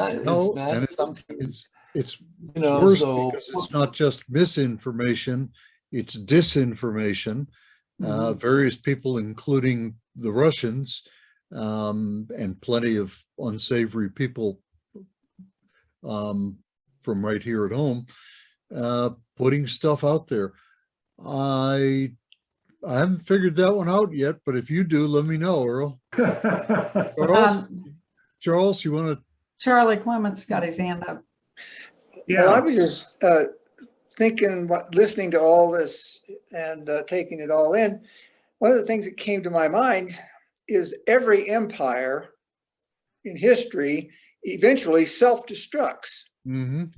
you know, worse so because it's not just misinformation, it's disinformation. Various people, including the Russians, and plenty of unsavory people from right here at home, putting stuff out there. I haven't figured that one out yet, but if you do, let me know, Earl. Charles, you want to? Charlie Clement's got his hand up. Yeah. Well, I was just thinking, listening to all this and taking it all in. One of the things that came to my mind is every empire in history eventually self-destructs. And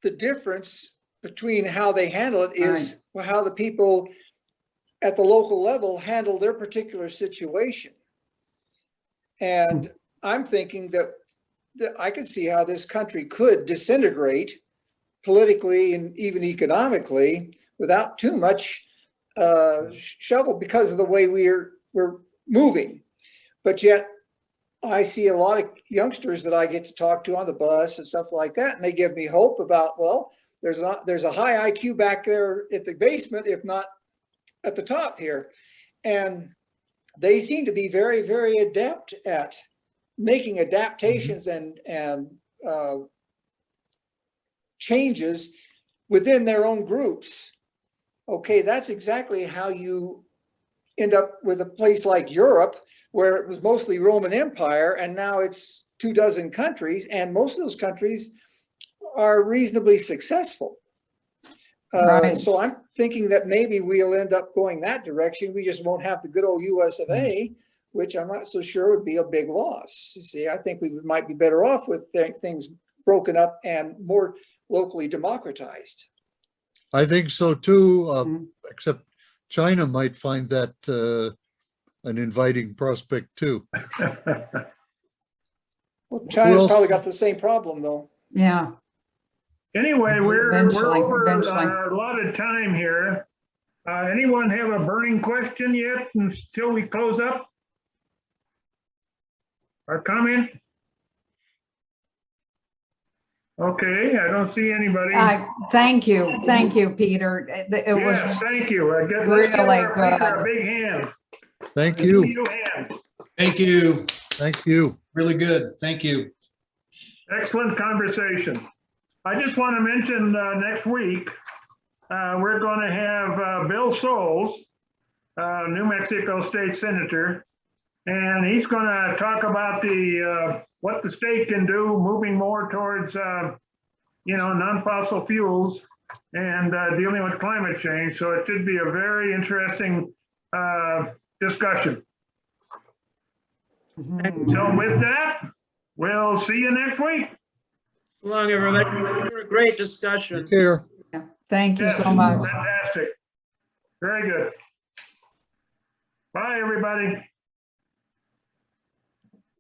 the difference between how they handle it is how the people at the local level handle their particular situation. And I'm thinking that I could see how this country could disintegrate politically and even economically without too much shovel because of the way we're moving. But yet I see a lot of youngsters that I get to talk to on the bus and stuff like that, and they give me hope about, well, there's a high IQ back there at the basement, if not at the top here. And they seem to be very, very adept at making adaptations and changes within their own groups. Okay, that's exactly how you end up with a place like Europe, where it was mostly Roman Empire, and now it's 24 countries, and most of those countries are reasonably successful. So I'm thinking that maybe we'll end up going that direction. We just won't have the good old US of A, which I'm not so sure would be a big loss. You see, I think we might be better off with things broken up and more locally democratized. I think so too, Mhm. except China might find that an inviting prospect too. Well, China's else? probably got the same problem though. Yeah, Anyway, we're Eventually, over eventually. our allotted time here. Anyone have a burning question yet until we close up? Or comment? Okay, I don't see anybody. thank you, Peter. It was Yes, thank you. Let's give really our good. speaker a big hand. Thank A you. new hand. Thank you. Thank you. Really good. Thank you. Excellent conversation. I just want to mention next week, we're going to have Bill Souls, New Mexico State Senator, and he's going to talk about the what the state can do moving more towards non-fossil fuels and dealing with climate change. So it should be a very interesting discussion. So with that, we'll see you next week. So long, everybody. Thank you for a great discussion. Take care. Thank you Yes, so much. fantastic. Very good. Bye, everybody.